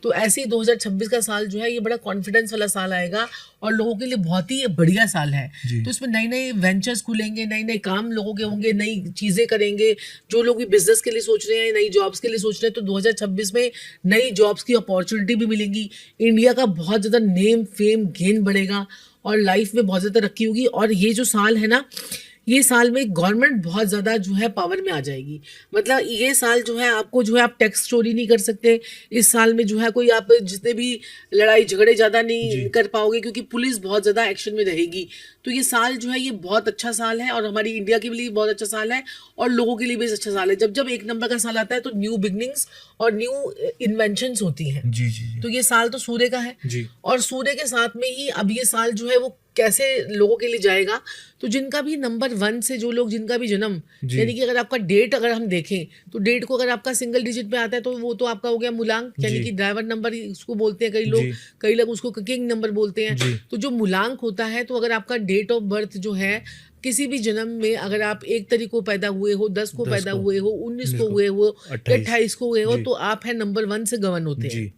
तो ऐसे ही 2026 का साल जो है ये बड़ा कॉन्फिडेंस वाला साल आएगा और लोगों के लिए बहुत ही बढ़िया साल है। तो इसमें नए नए वेंचर्स खुलेंगे, नए नए काम लोगों के होंगे, नई चीज़ें करेंगे। जो लोग भी बिजनेस के लिए सोच रहे हैं, नई जॉब्स के लिए सोच रहे हैं, तो 2026 में नई जॉब्स की अपॉर्चुनिटी भी मिलेंगी। इंडिया का बहुत ज़्यादा नेम फेम गेन बढ़ेगा और लाइफ में बहुत ज़्यादा तरक्की होगी। और ये जो साल है ना, ये साल में गवर्नमेंट बहुत ज़्यादा जो है पावर में आ जाएगी। मतलब ये साल जो है आपको जो है आप टैक्स चोरी नहीं कर सकते। इस साल में जो है कोई आप जितने भी लड़ाई झगड़े ज़्यादा नहीं कर पाओगे, क्योंकि पुलिस बहुत ज़्यादा एक्शन में रहेगी। तो ये साल जो है ये बहुत अच्छा साल है और हमारी इंडिया के लिए बहुत अच्छा साल है और लोगों के लिए भी अच्छा साल है। जब जब एक नंबर का साल आता है तो न्यू बिगनिंग्स और न्यू इन्वेंशंस होती हैं। जी। तो ये साल तो सूर्य का है जी। और सूर्य के साथ में ही अब ये साल जो है वो कैसे लोगों के लिए जाएगा। तो जिनका भी नंबर 1 से जो लोग जिनका भी जन्म, यानी कि अगर आपका डेट अगर हम देखें तो डेट को अगर आपका सिंगल डिजिट पे आता है तो वो तो आपका हो गया मूलांक, यानी कि ड्राइवर नंबर उसको बोलते हैं कई लोग उसको किंग नंबर बोलते हैं। तो जो मूलांक होता है, तो अगर आपका डेट ऑफ बर्थ जो है किसी भी जन्म में अगर आप 1 तारीख को पैदा हुए हो, 10 को पैदा हुए हो, 19 को हुए हो, 28 को हुए हो, तो आप है नंबर 1 से गवर्न होते हैं।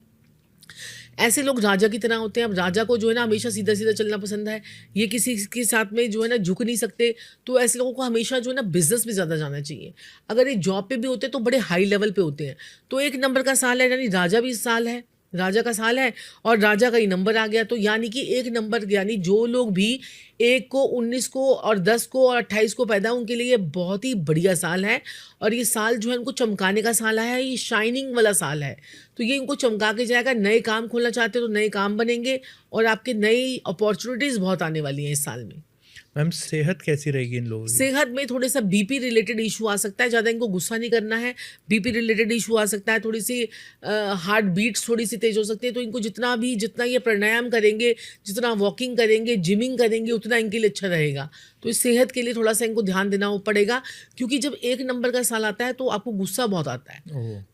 ऐसे लोग राजा की तरह होते हैं। अब राजा को जो है ना हमेशा सीधा सीधा चलना पसंद है, ये किसी के साथ में जो है ना झुक नहीं सकते। तो ऐसे लोगों को हमेशा जो है ना बिजनेस में ज़्यादा जाना चाहिए। अगर ये जॉब पे भी होते हैं तो बड़े हाई लेवल पे होते हैं। तो 1 नंबर का साल है, यानी राजा भी इस साल है, राजा का साल है और राजा का ही नंबर आ गया। तो यानी कि 1 नंबर, यानी जो लोग भी 1 को, 19 को और 10 को और 28 को पैदा, उनके लिए ये बहुत ही बढ़िया साल है। और ये साल जो है उनको चमकाने का साल है, ये शाइनिंग वाला साल है। तो ये इनको चमका के जाएगा। नए काम खोलना चाहते हो तो नए काम बनेंगे और आपके नई अपॉर्चुनिटीज़ बहुत आने वाली हैं इस साल में। मैम सेहत कैसी रहेगी इन लोगों की? सेहत में थोड़ा सा बीपी रिलेटेड इशू आ सकता है। ज़्यादा इनको गुस्सा नहीं करना है। बीपी रिलेटेड इशू आ सकता है। थोड़ी सी हार्ट बीट्स थोड़ी सी तेज हो सकती है। तो इनको जितना ये प्राणायाम करेंगे, जितना वॉकिंग करेंगे, जिमिंग करेंगे, उतना इनके लिए अच्छा रहेगा। तो इस सेहत के लिए थोड़ा सा इनको ध्यान देना पड़ेगा, क्योंकि जब 1 नंबर का साल आता है तो आपको गुस्सा बहुत आता है।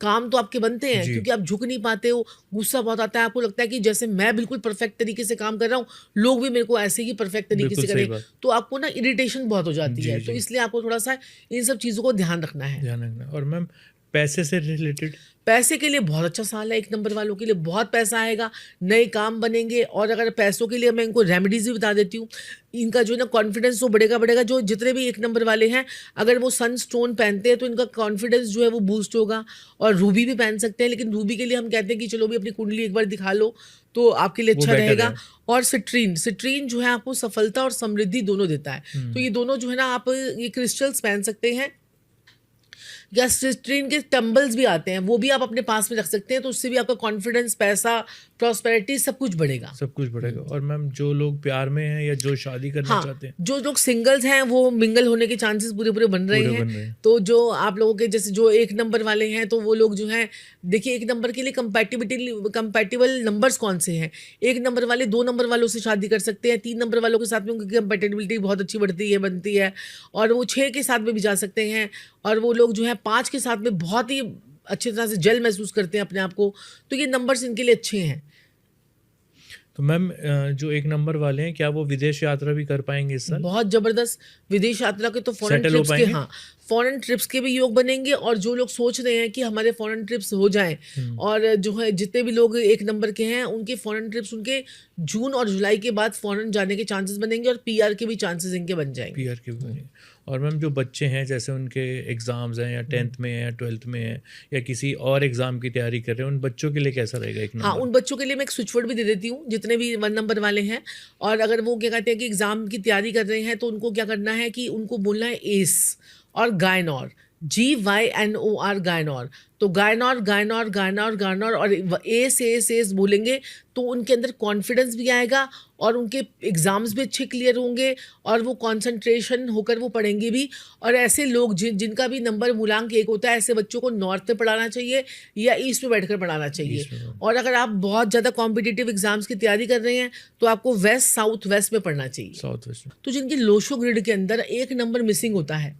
काम तो आपके बनते हैं क्योंकि आप झुक नहीं पाते हो, गुस्सा बहुत आता है। आपको लगता है कि जैसे मैं बिल्कुल परफेक्ट तरीके से काम कर रहा हूँ, लोग भी मेरे को ऐसे ही परफेक्ट तरीके से करें, तो आपको ना इरिटेशन बहुत हो जाती है। तो इसलिए आपको थोड़ा सा इन सब चीज़ों को ध्यान रखना है। और मैम पैसे से रिलेटेड? पैसे के लिए बहुत अच्छा साल है। 1 नंबर वालों के लिए बहुत पैसा आएगा, नए काम बनेंगे। और अगर पैसों के लिए मैं इनको रेमेडीज भी बता देती हूँ, इनका जो है ना कॉन्फिडेंस तो बढ़ेगा। जो जितने भी 1 नंबर वाले हैं, अगर वो सन स्टोन पहनते हैं तो इनका कॉन्फिडेंस जो है वो बूस्ट होगा। और रूबी भी पहन सकते हैं, लेकिन रूबी के लिए हम कहते हैं कि चलो भी अपनी कुंडली एक बार दिखा लो तो आपके लिए अच्छा रहेगा। और सिट्रीन जो है आपको सफलता और समृद्धि दोनों देता है। तो ये दोनों जो है ना, आप ये क्रिस्टल्स पहन सकते हैं, या सिट्रीन के टम्बल्स भी आते हैं, वो भी आप अपने पास में रख सकते हैं। तो उससे भी आपका कॉन्फिडेंस, पैसा, प्रॉस्पेरिटी सब कुछ बढ़ेगा। और मैम जो लोग प्यार में हैं या जो शादी करना चाहते हैं, जो लोग सिंगल्स हैं वो मिंगल होने के चांसेस पूरे बन रहे हैं। तो जो आप लोगों के जैसे जो 1 नंबर वाले हैं, तो वो लोग जो हैं, देखिए 1 नंबर के लिए कंपैटिबल नंबर्स कौन से हैं। 1 नंबर वाले 2 नंबर वालों से शादी कर सकते हैं, 3 नंबर वालों के साथ में उनकी कंपैटिबिलिटी बहुत अच्छी बनती है। और वो 6 के साथ में भी जा सकते हैं। और वो लोग जो है 5 के साथ में बहुत ही अच्छी तरह से जल महसूस करते हैं अपने आप को। तो ये नंबर्स इनके लिए अच्छे हैं। तो मैम जो 1 नंबर वाले हैं, क्या वो विदेश यात्रा भी कर पाएंगे इस साल? बहुत जबरदस्त विदेश यात्रा के तो फॉरेन ट्रिप्स के, फॉरेन ट्रिप्स के भी योग बनेंगे। और जो लोग सोच रहे हैं कि हमारे फॉरेन ट्रिप्स हो जाएं, और जो है जितने भी लोग 1 नंबर के हैं उनके फॉरेन ट्रिप्स, उनके जून और जुलाई के बाद फॉरेन जाने के चांसेस बनेंगे और पीआर के भी चांसेस इनके बन जाएंगे। और मैम जो बच्चे हैं, जैसे उनके एग्जाम्स हैं या 10th में है या 12th में है या किसी और एग्जाम की तैयारी कर रहे हैं, उन बच्चों के लिए कैसा रहेगा 1 नंबर? उन बच्चों के लिए मैं एक स्विच वर्ड भी दे देती हूँ, जितने भी 1 नंबर वाले हैं। और अगर वो क्या कहते हैं कि एग्जाम की तैयारी कर रहे हैं, तो उनको क्या करना है कि उनको बोलना है एस और गायनोर, GYNOR, गायनोर। तो गायनोर और एस बोलेंगे तो उनके अंदर कॉन्फिडेंस भी आएगा और उनके एग्जाम्स भी अच्छे क्लियर होंगे और वो कंसंट्रेशन होकर वो पढ़ेंगे भी। और ऐसे लोग जिनका भी नंबर मूलांक 1 होता है, ऐसे बच्चों को नॉर्थ में पढ़ाना चाहिए या ईस्ट में बैठकर पढ़ाना चाहिए। और अगर आप बहुत ज़्यादा कॉम्पिटिटिव एग्जाम्स की तैयारी कर रहे हैं, तो आपको वेस्ट, साउथ वेस्ट में पढ़ना चाहिए। साउथ वेस्ट में। तो जिनकी लोशो ग्रिड के अंदर 1 नंबर मिसिंग होता है,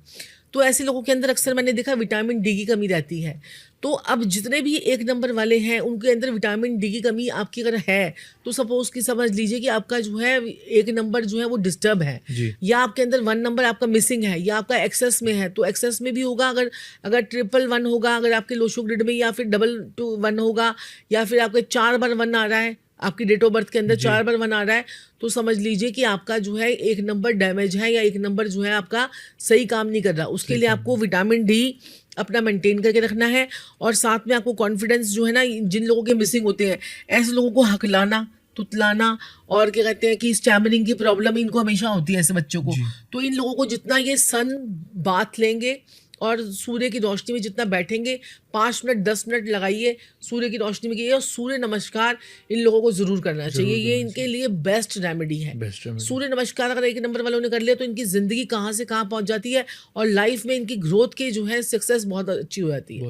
तो ऐसे लोगों के अंदर अक्सर मैंने देखा विटामिन डी की कमी रहती है। तो अब जितने भी 1 नंबर वाले हैं उनके अंदर विटामिन डी की कमी आपकी अगर है तो सपोज कि समझ लीजिए कि आपका जो है 1 नंबर जो है वो डिस्टर्ब है, या आपके अंदर 1 नंबर आपका मिसिंग है, या आपका एक्सेस में है। तो एक्सेस में भी होगा अगर अगर 111 होगा अगर आपके लोशो ग्रिड में, या फिर 221 होगा, या फिर आपके 4 बार 1 आ रहा है, आपकी डेट ऑफ बर्थ के अंदर 4 बार 1 आ रहा है, तो समझ लीजिए कि आपका जो है 1 नंबर डैमेज है, या 1 नंबर जो है आपका सही काम नहीं कर रहा। उसके लिए आपको विटामिन डी अपना मेंटेन करके रखना है, और साथ में आपको कॉन्फिडेंस जो है ना, जिन लोगों के मिसिंग होते हैं ऐसे लोगों को हकलाना, तुतलाना, और क्या कहते हैं कि स्टैमरिंग की प्रॉब्लम इनको हमेशा होती है ऐसे बच्चों को। तो इन लोगों को जितना ये सन बाथ लेंगे और सूर्य की रोशनी में जितना बैठेंगे, 5 मिनट 10 मिनट लगाइए सूर्य की रोशनी में, कीजिए, और सूर्य नमस्कार इन लोगों को जरूर करना चाहिए। ये इनके लिए बेस्ट रेमेडी है। सूर्य नमस्कार अगर 1 नंबर वालों ने कर लिया तो इनकी जिंदगी कहाँ से कहाँ पहुंच जाती है, और लाइफ में इनकी ग्रोथ की जो है सक्सेस बहुत अच्छी हो जाती है।